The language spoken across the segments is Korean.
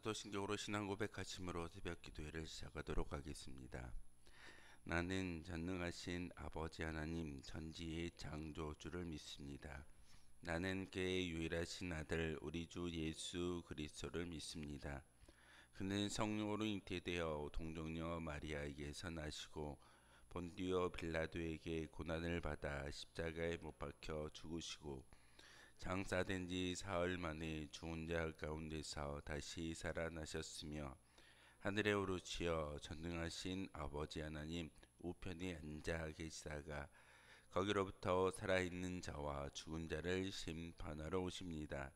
사도신경으로 신앙 고백하심으로 새벽 기도회를 시작하도록 하겠습니다. 나는 전능하신 아버지 하나님 전지의 창조주를 믿습니다. 나는 그의 유일하신 아들 우리 주 예수 그리스도를 믿습니다. 그는 성령으로 잉태되어 동정녀 마리아에게서 나시고 본디오 빌라도에게 고난을 받아 십자가에 못 박혀 죽으시고 장사된 지 사흘 만에 죽은 자 가운데서 다시 살아나셨으며 하늘에 오르시어 전능하신 아버지 하나님 우편에 앉아 계시다가 거기로부터 살아있는 자와 죽은 자를 심판하러 오십니다.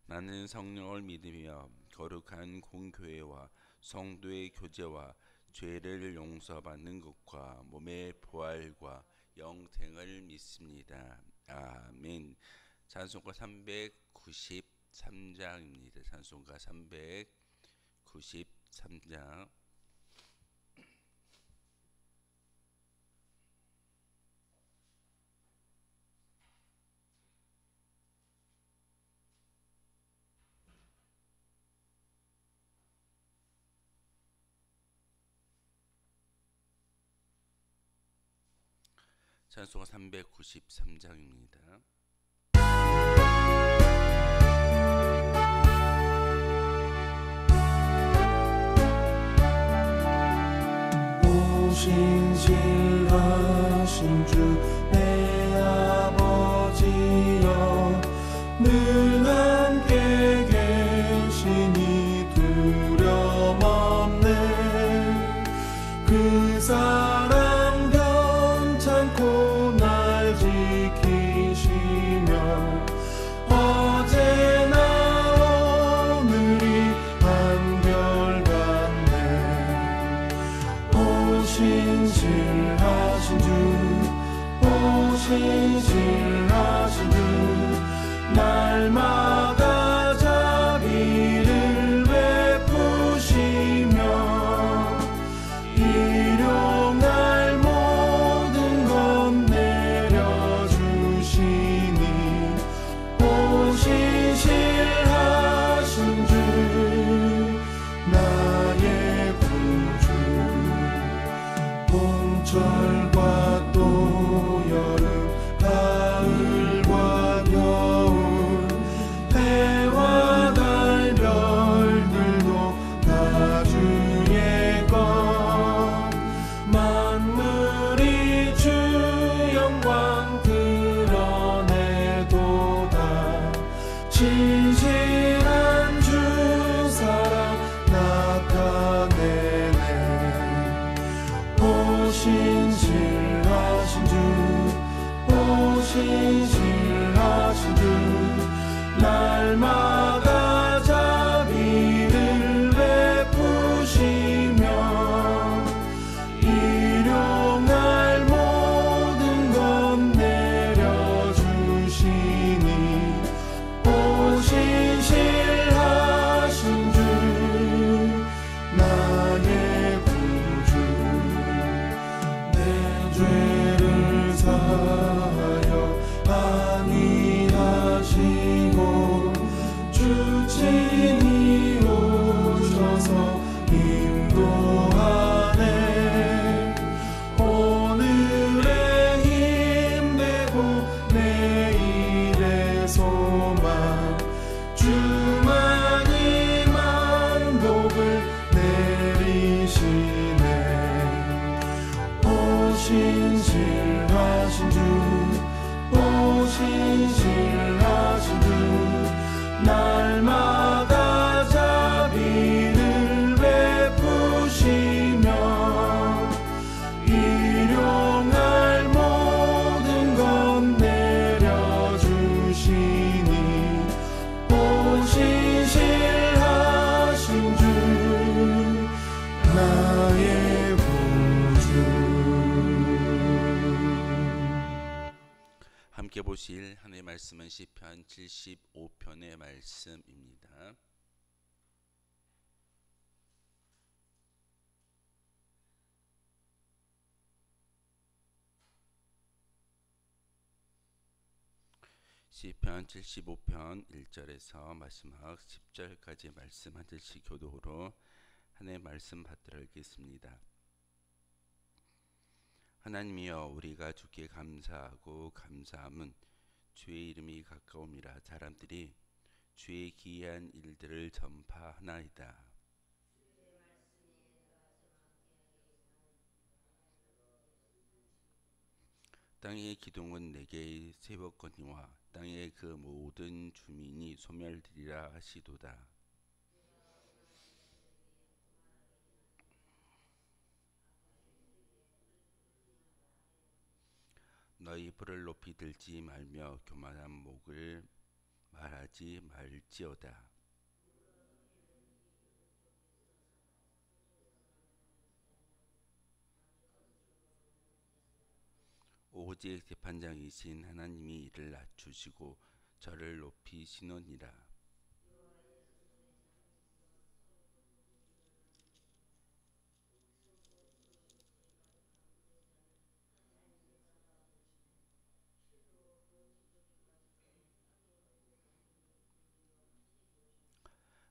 나는 성령을 믿으며 거룩한 공교회와 성도의 교제와 죄를 용서받는 것과 몸의 부활과 영생을 믿습니다. 아멘. 찬송가 393장입니다. 찬송가 393장. 찬송가 393장입니다. 신실하신 주 내 아버지여 늘 함께 계시니 두려움 없네. 그 사랑 변찮고 날 지키시며 어제나 오늘이 한결같네. 신실하신 주, 오 신실하신 주, 날마다 자비를 베푸시며 일용할 모든 것 내려주시니 오 신실하신 주, 나의 구주. 봄철과 또 여름, 가을과 겨울, 해와 달, 별들도 다 주의 것. 만물이 주 영광 드러내도다. 신실한 주 사랑 나타내네. 신실하신 주, 오 신실하신 주, 날마다 자비를 베푸시며 일용할 모든 것 내려주시니 오 신실하신 주, 나의 구주. 죄를 사하여 안위하시고 주 친히 오셔서 인도하네. 오늘의 힘 되고 내일의 소망, 주만이 만복을 내리시네. 신실하신 주, 오 신실하신 주, 날마다 자비를 베푸시며 일용할 모든 것 내려주시니 오 신실하신 주, 나의 함께 보실 하나님의 말씀은 시편 75편의 말씀입니다. 시편 75편 1절에서 마지막 10절까지 말씀 한 절씩 교독으로 하나님의 말씀 받들어 읽겠습니다. 하나님이여, 우리가 주께 감사하고 감사함은 주의 이름이 가까움이라 사람들이 주의 기이한 일들을 전파하나이다. 땅의 기둥은 내게 세웠거니와 땅의 그 모든 주민이 소멸되리라 하시도다. 너희 불을 높이 들지 말며 교만한 목을 말하지 말지어다. 오직 재판장이신 하나님이 이를 낮추시고 저를 높이시느니라.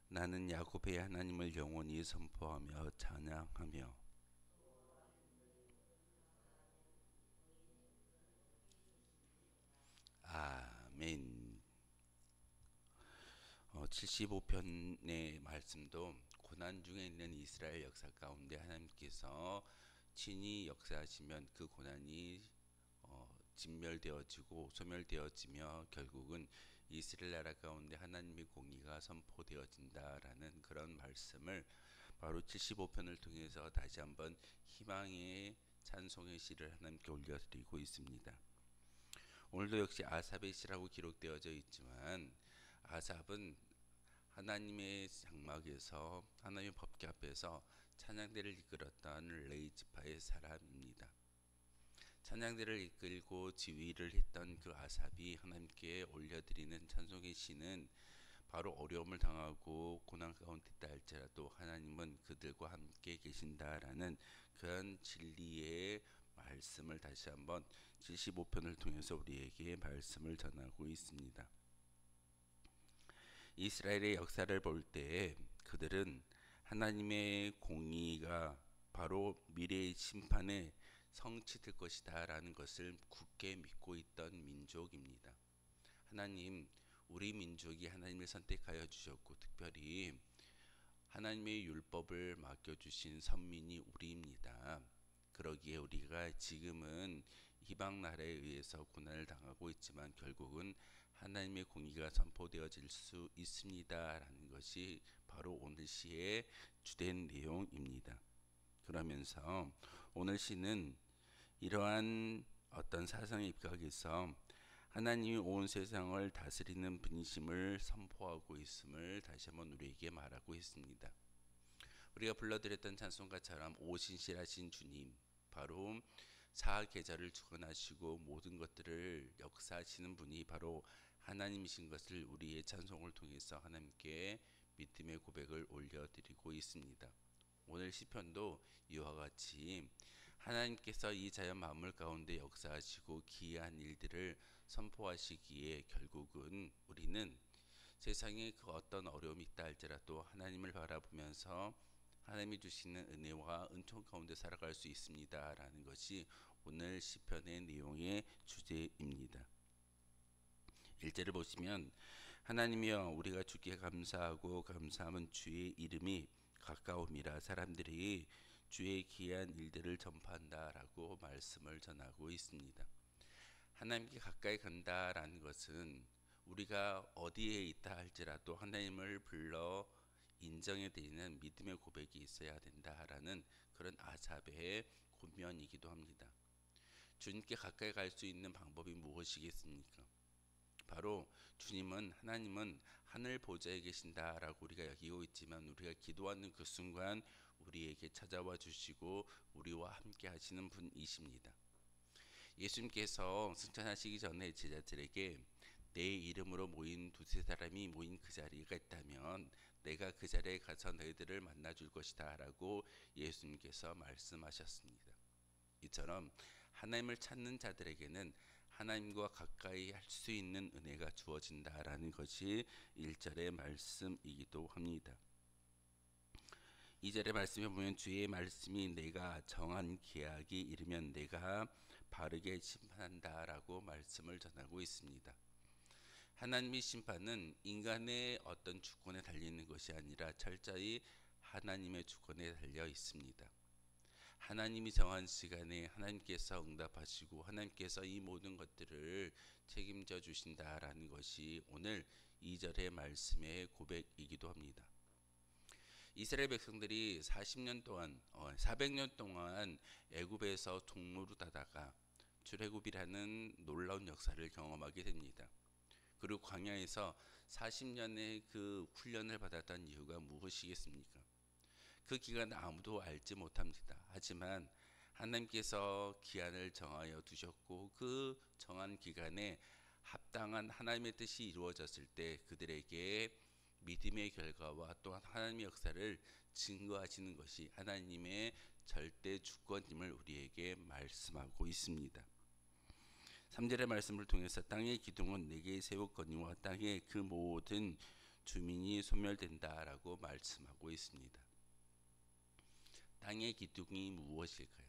나는 야곱의 하나님을 영원히 선포하며 찬양하며 아멘. 75편의 말씀도 고난 중에 있는 이스라엘 역사 가운데 하나님께서 친히 역사하시면 그 고난이 진멸되어지고 소멸되어지며 결국은 이스라엘 나라 가운데 하나님의 공의가 선포되어진다라는 그런 말씀을 바로 75편을 통해서 다시 한번 희망의 찬송의 시를 하나님께 올려드리고 있습니다. 오늘도 역시 아삽의 시라고 기록되어져 있지만 아삽은 하나님의 장막에서 하나님의 법궤 앞에서 찬양대를 이끌었던 레위 지파의 사람입니다. 찬양대를 이끌고 지휘를 했던 그 아삽이 하나님께 올려드리는 찬송의 시는 바로 어려움을 당하고 고난 가운데 있다 할지라도 하나님은 그들과 함께 계신다라는 그런 진리의 말씀을 다시 한번 75편을 통해서 우리에게 말씀을 전하고 있습니다. 이스라엘의 역사를 볼 때 그들은 하나님의 공의가 바로 미래의 심판에 성취될 것이다 라는 것을 굳게 믿고 있던 민족입니다. 하나님, 우리 민족이 하나님을 선택하여 주셨고 특별히 하나님의 율법을 맡겨주신 선민이 우리입니다. 그러기에 우리가 지금은 이방 나라에 의해서 고난을 당하고 있지만 결국은 하나님의 공의가 선포되어질 수 있습니다 라는 것이 바로 오늘 시의 주된 내용입니다. 그러면서 오늘 시는 이러한 어떤 사상의 입각에서 하나님이 온 세상을 다스리는 분이심을 선포하고 있음을 다시 한번 우리에게 말하고 있습니다. 우리가 불러드렸던 찬송가처럼 오신실하신 주님, 바로 사계절을 주관하시고 모든 것들을 역사하시는 분이 바로 하나님이신 것을 우리의 찬송을 통해서 하나님께 믿음의 고백을 올려드리고 있습니다. 오늘 시편도 이와 같이 하나님께서 이 자연 만물 가운데 역사하시고 기이한 일들을 선포하시기에 결국은 우리는 세상에 그 어떤 어려움이 있다 할지라도 하나님을 바라보면서 하나님이 주시는 은혜와 은총 가운데 살아갈 수 있습니다 라는 것이 오늘 시편의 내용의 주제입니다. 1절을 보시면 하나님이여, 우리가 주께 감사하고 감사함은 주의 이름이 가까움이라 사람들이 주의 기이한 일들을 전파한다 라고 말씀을 전하고 있습니다. 하나님께 가까이 간다라는 것은 우리가 어디에 있다 할지라도 하나님을 불러 인정해 드리는 믿음의 고백이 있어야 된다라는 그런 아삽의 권면이기도 합니다. 주님께 가까이 갈 수 있는 방법이 무엇이겠습니까? 바로 하나님은 하늘 보좌에 계신다라고 우리가 여기고 있지만 우리가 기도하는 그 순간 우리에게 찾아와 주시고 우리와 함께 하시는 분이십니다. 예수님께서 승천하시기 전에 제자들에게 내 이름으로 모인 두세 사람이 모인 그 자리가 있다면 내가 그 자리에 가서 너희들을 만나 줄 것이다 라고 예수님께서 말씀하셨습니다. 이처럼 하나님을 찾는 자들에게는 하나님과 가까이 할 수 있는 은혜가 주어진다라는 것이 1절의 말씀이기도 합니다. 2절의 말씀에 보면 주의 말씀이 내가 정한 계약이 이르면 내가 바르게 심판한다라고 말씀을 전하고 있습니다. 하나님의 심판은 인간의 어떤 주권에 달리는 것이 아니라 철저히 하나님의 주권에 달려 있습니다. 하나님이 정한 시간에 하나님께서 응답하시고 하나님께서 이 모든 것들을 책임져 주신다라는 것이 오늘 2절의 말씀의 고백이기도 합니다. 이스라엘 백성들이 400년 동안 애굽에서 종노릇하다가 출애굽이라는 놀라운 역사를 경험하게 됩니다. 그리고 광야에서 40년의 그 훈련을 받았던 이유가 무엇이겠습니까? 그 기간을 아무도 알지 못합니다. 하지만 하나님께서 기한을 정하여 두셨고 그 정한 기간에 합당한 하나님의 뜻이 이루어졌을 때 그들에게 믿음의 결과와 또한 하나님의 역사를 증거하시는 것이 하나님의 절대 주권임을 우리에게 말씀하고 있습니다. 3절의 말씀을 통해서 땅의 기둥은 내게 세웠거니와 땅의 그 모든 주민이 소멸된다라고 말씀하고 있습니다. 땅의 기둥이 무엇일까요?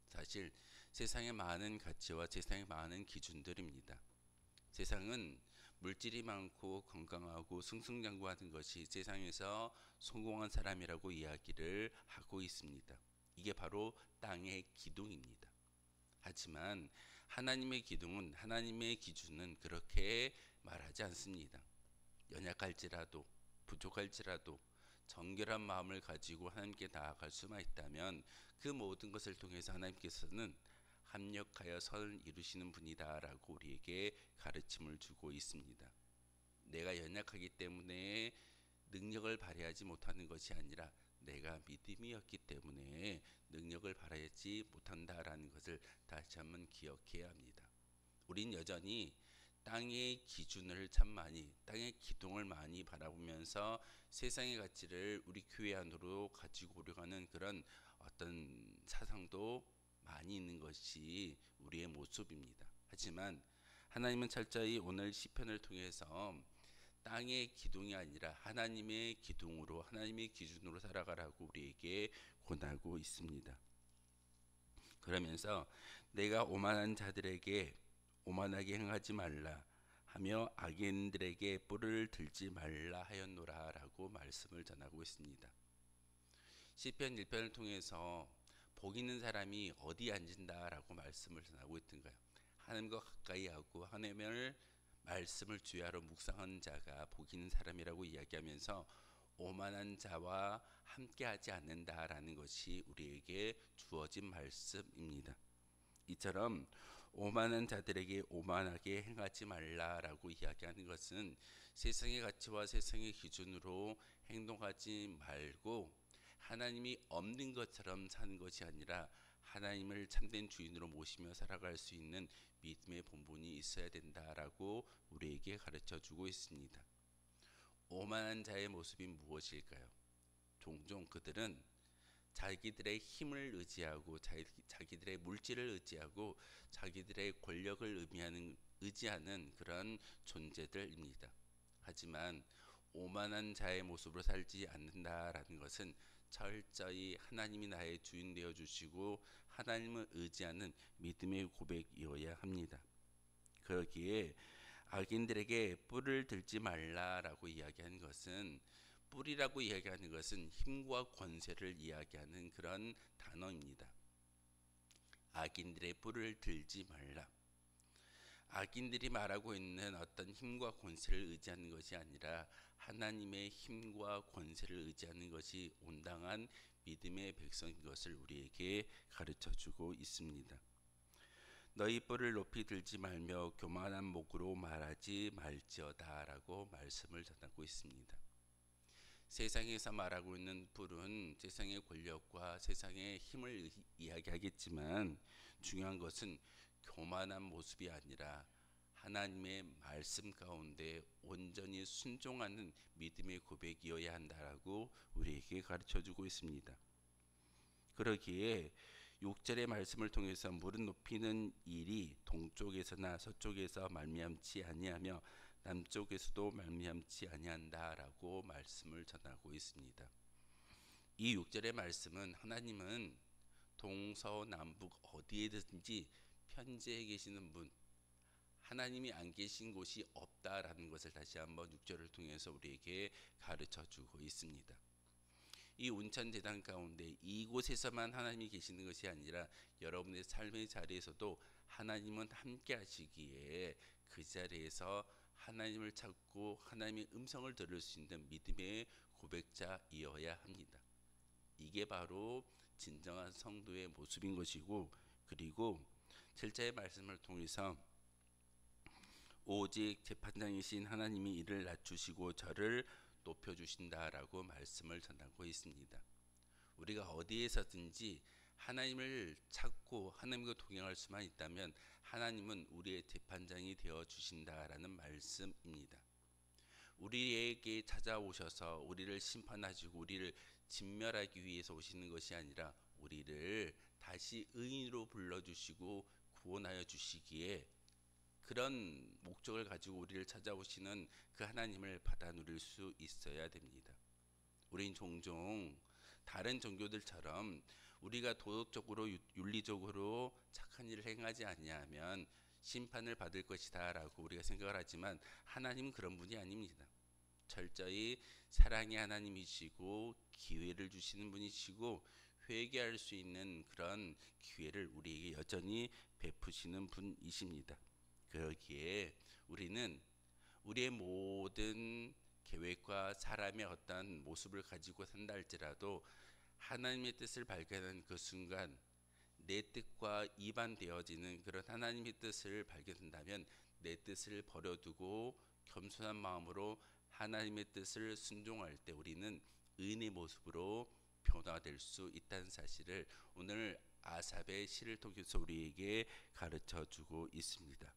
사실 세상의 많은 가치와 세상의 많은 기준들입니다. 세상은 물질이 많고 건강하고 승승장구하는 것이 세상에서 성공한 사람이라고 이야기를 하고 있습니다. 이게 바로 땅의 기둥입니다. 하지만 하나님의 기둥은 하나님의 기준은 그렇게 말하지 않습니다. 연약할지라도 부족할지라도 정결한 마음을 가지고 하나님께 나아갈 수만 있다면 그 모든 것을 통해서 하나님께서는 합력하여 선을 이루시는 분이다라고 우리에게 가르침을 주고 있습니다. 내가 연약하기 때문에 능력을 발휘하지 못하는 것이 아니라 내가 믿음이 없기 때문에 능력을 발휘하지 못한다라는 것을 다시 한번 기억해야 합니다. 우린 여전히 땅의 기준을 참 많이, 땅의 기둥을 많이 바라보면서 세상의 가치를 우리 교회 안으로 가지고 오려고 하는 그런 어떤 사상도 많이 있는 것이 우리의 모습입니다. 하지만 하나님은 철저히 오늘 시편을 통해서 땅의 기둥이 아니라 하나님의 기둥으로 하나님의 기준으로 살아가라고 우리에게 권하고 있습니다. 그러면서 내가 오만한 자들에게 오만하게 행하지 말라 하며 악인들에게 뿔을 들지 말라 하였노라라고 말씀을 전하고 있습니다. 시편 1편을 통해서 복 있는 사람이 어디 앉은다라고 말씀을 전하고 있던가요? 하나님과 가까이 하고 하나님의 말씀을 주야로 묵상하는 자가 복 있는 사람이라고 이야기하면서 오만한 자와 함께하지 않는다라는 것이 우리에게 주어진 말씀입니다. 이처럼 오만한 자들에게 오만하게 행하지 말라라고 이야기하는 것은 세상의 가치와 세상의 기준으로 행동하지 말고 하나님이 없는 것처럼 사는 것이 아니라 하나님을 참된 주인으로 모시며 살아갈 수 있는 믿음의 본분이 있어야 된다라고 우리에게 가르쳐 주고 있습니다. 오만한 자의 모습이 무엇일까요? 종종 그들은 자기들의 힘을 의지하고 자기들의 물질을 의지하고 자기들의 권력을 의지하는 그런 존재들입니다. 하지만 오만한 자의 모습으로 살지 않는다라는 것은 철저히 하나님이 나의 주인 되어 주시고 하나님을 의지하는 믿음의 고백이어야 합니다. 그러기에 악인들에게 뿔을 들지 말라라고 이야기하는 것은 뿔이라고 이야기하는 것은 힘과 권세를 이야기하는 그런 단어입니다. 악인들의 뿔을 들지 말라. 악인들이 말하고 있는 어떤 힘과 권세를 의지하는 것이 아니라 하나님의 힘과 권세를 의지하는 것이 온당한 믿음의 백성인 것을 우리에게 가르쳐주고 있습니다. 너희 뿔을 높이 들지 말며 교만한 목으로 말하지 말지어다 라고 말씀을 전하고 있습니다. 세상에서 말하고 있는 뿔은 세상의 권력과 세상의 힘을 이야기하겠지만 중요한 것은 교만한 모습이 아니라 하나님의 말씀 가운데 온전히 순종하는 믿음의 고백이어야 한다라고 우리에게 가르쳐주고 있습니다. 그러기에 6절의 말씀을 통해서 무릎 높이는 일이 동쪽에서나 서쪽에서 말미암지 아니하며 남쪽에서도 말미암지 아니한다라고 말씀을 전하고 있습니다. 이 6절의 말씀은 하나님은 동서남북 어디에든지 편재해 계시는 분, 하나님이 안 계신 곳이 없다라는 것을 다시 한번 6절을 통해서 우리에게 가르쳐 주고 있습니다. 이 온천재단 가운데 이곳에서만 하나님이 계시는 것이 아니라 여러분의 삶의 자리에서도 하나님은 함께 하시기에 그 자리에서 하나님을 찾고 하나님의 음성을 들을 수 있는 믿음의 고백자이어야 합니다. 이게 바로 진정한 성도의 모습인 것이고, 그리고 7절의 말씀을 통해서 오직 재판장이신 하나님이 이를 낮추시고 저를 높여주신다라고 말씀을 전하고 있습니다. 우리가 어디에서든지 하나님을 찾고 하나님과 동행할 수만 있다면 하나님은 우리의 재판장이 되어 주신다라는 말씀입니다. 우리에게 찾아오셔서 우리를 심판하시고 우리를 진멸하기 위해서 오시는 것이 아니라 우리를 다시 의인으로 불러주시고 구원하여 주시기에 그런 목적을 가지고 우리를 찾아오시는 그 하나님을 받아 누릴 수 있어야 됩니다. 우린 종종 다른 종교들처럼 우리가 도덕적으로 윤리적으로 착한 일을 행하지 아니하면 심판을 받을 것이다 라고 우리가 생각을 하지만 하나님은 그런 분이 아닙니다. 철저히 사랑의 하나님이시고 기회를 주시는 분이시고 회개할 수 있는 그런 기회를 우리에게 여전히 베푸시는 분이십니다. 그러기에 우리는 우리의 모든 계획과 사람의 어떤 모습을 가지고 산다 할지라도 하나님의 뜻을 발견하는 그 순간 내 뜻과 이반되어지는 그런 하나님의 뜻을 발견한다면 내 뜻을 버려두고 겸손한 마음으로 하나님의 뜻을 순종할 때 우리는 의인의 모습으로 변화될 수 있다는 사실을 오늘 아삽의 시를 통해서 우리에게 가르쳐 주고 있습니다.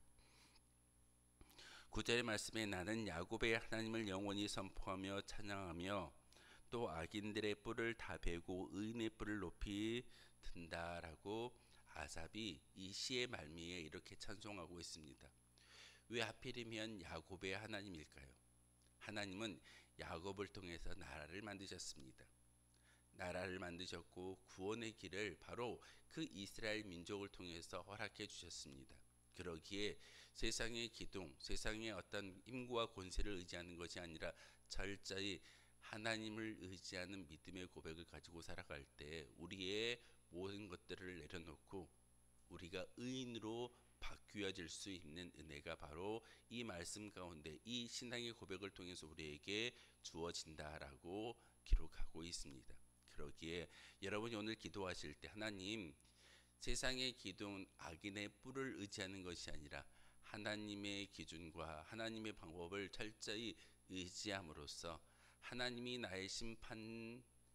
9절의 말씀에 나는 야곱의 하나님을 영원히 선포하며 찬양하며 또 악인들의 뿔을 다 베고 의인의 뿔을 높이 든다라고 아삽이 이 시의 말미에 이렇게 찬송하고 있습니다. 왜 하필이면 야곱의 하나님일까요? 하나님은 야곱을 통해서 나라를 만드셨습니다. 나라를 만드셨고 구원의 길을 바로 그 이스라엘 민족을 통해서 허락해 주셨습니다. 그러기에 세상의 기둥, 세상의 어떤 힘과 권세를 의지하는 것이 아니라 철저히 하나님을 의지하는 믿음의 고백을 가지고 살아갈 때 우리의 모든 것들을 내려놓고 우리가 의인으로 바뀌어질 수 있는 은혜가 바로 이 말씀 가운데 이 신앙의 고백을 통해서 우리에게 주어진다라고 기록하고 있습니다. 그러기에 여러분이 오늘 기도하실 때 하나님, 세상의 기둥 악인의 뿔을 의지하는 것이 아니라 하나님의 기준과 하나님의 방법을 철저히 의지함으로써 하나님이 나의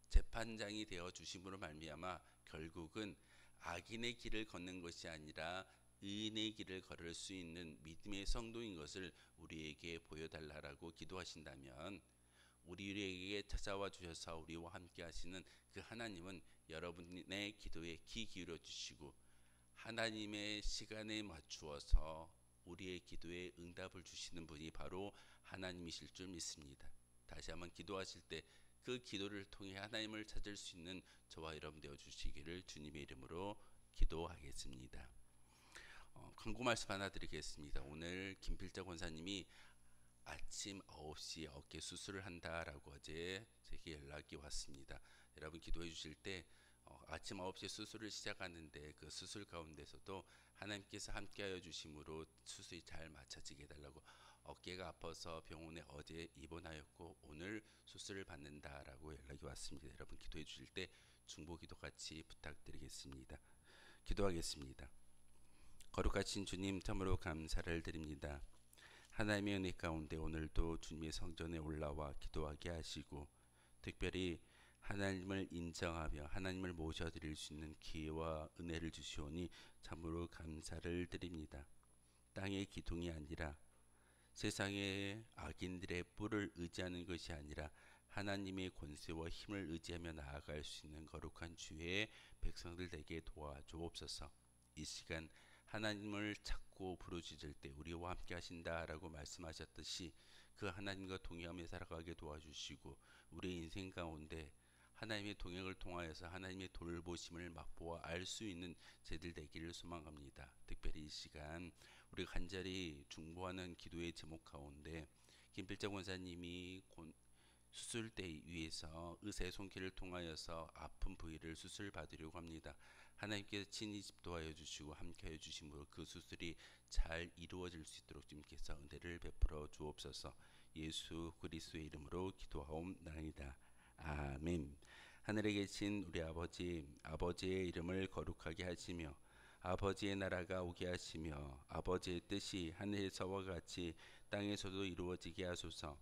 재판장이 되어 주심으로 말미암아 결국은 악인의 길을 걷는 것이 아니라 의인의 길을 걸을 수 있는 믿음의 성도인 것을 우리에게 보여달라고 기도하신다면 우리에게 찾아와 주셔서 우리와 함께 하시는 그 하나님은 여러분의 기도에 귀 기울여 주시고 하나님의 시간에 맞추어서 우리의 기도에 응답을 주시는 분이 바로 하나님이실 줄 믿습니다. 다시 한번 기도하실 때 그 기도를 통해 하나님을 찾을 수 있는 저와 여러분 되어 주시기를 주님의 이름으로 기도하겠습니다. 광고 말씀 하나 드리겠습니다. 오늘 김필자 권사님이 아침 9시에 어깨 수술을 한다라고 어제 제게 연락이 왔습니다. 여러분 기도해 주실 때 아침 9시에 수술을 시작하는데 그 수술 가운데서도 하나님께서 함께하여 주심으로 수술이 잘 마쳐지게 해달라고 어깨가 아파서 병원에 어제 입원하였고 오늘 수술을 받는다라고 연락이 왔습니다. 여러분 기도해 주실 때 중보기도 같이 부탁드리겠습니다. 기도하겠습니다. 거룩하신 주님 참으로 감사를 드립니다. 하나님의 은혜 가운데 오늘도 주님의 성전에 올라와 기도하게 하시고 특별히 하나님을 인정하며 하나님을 모셔드릴 수 있는 기회와 은혜를 주시오니 참으로 감사를 드립니다. 땅의 기둥이 아니라 세상의 악인들의 뿔을 의지하는 것이 아니라 하나님의 권세와 힘을 의지하며 나아갈 수 있는 거룩한 주의 백성들 되게 도와주옵소서. 이 시간 하나님을 찾고 부르짖을 때 우리와 함께 하신다라고 말씀하셨듯이 그 하나님과 동행하며 살아가게 도와주시고 우리의 인생 가운데 하나님의 동행을 통하여서 하나님의 돌보심을 맛보아 알 수 있는 제들 되기를 소망합니다. 특별히 이 시간 우리 간절히 중보하는 기도의 제목 가운데 김필자 권사님이 수술대 위에서 의사의 손길을 통하여서 아픈 부위를 수술 받으려고 합니다. 하나님께서 친히 집도하여 주시고 함께하여 주심으로 그 수술이 잘 이루어질 수 있도록 주님께서 은혜를 베풀어 주옵소서. 예수 그리스도의 이름으로 기도하옵나이다. 아멘. 하늘에 계신 우리 아버지, 아버지의 이름을 거룩하게 하시며 아버지의 나라가 오게 하시며 아버지의 뜻이 하늘에서와 같이 땅에서도 이루어지게 하소서.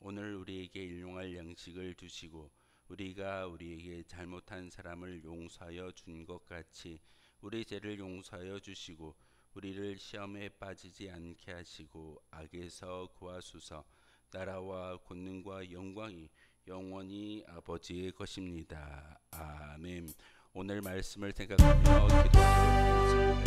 오늘 우리에게 일용할 양식을 주시고 우리가 우리에게 잘못한 사람을 용서하여 준 것 같이 우리 죄를 용서하여 주시고 우리를 시험에 빠지지 않게 하시고 악에서 구하소서. 나라와 권능과 영광이 영원히 아버지의 것입니다. 아멘. 오늘 말씀을 생각하며 기도하도록 하겠습니다.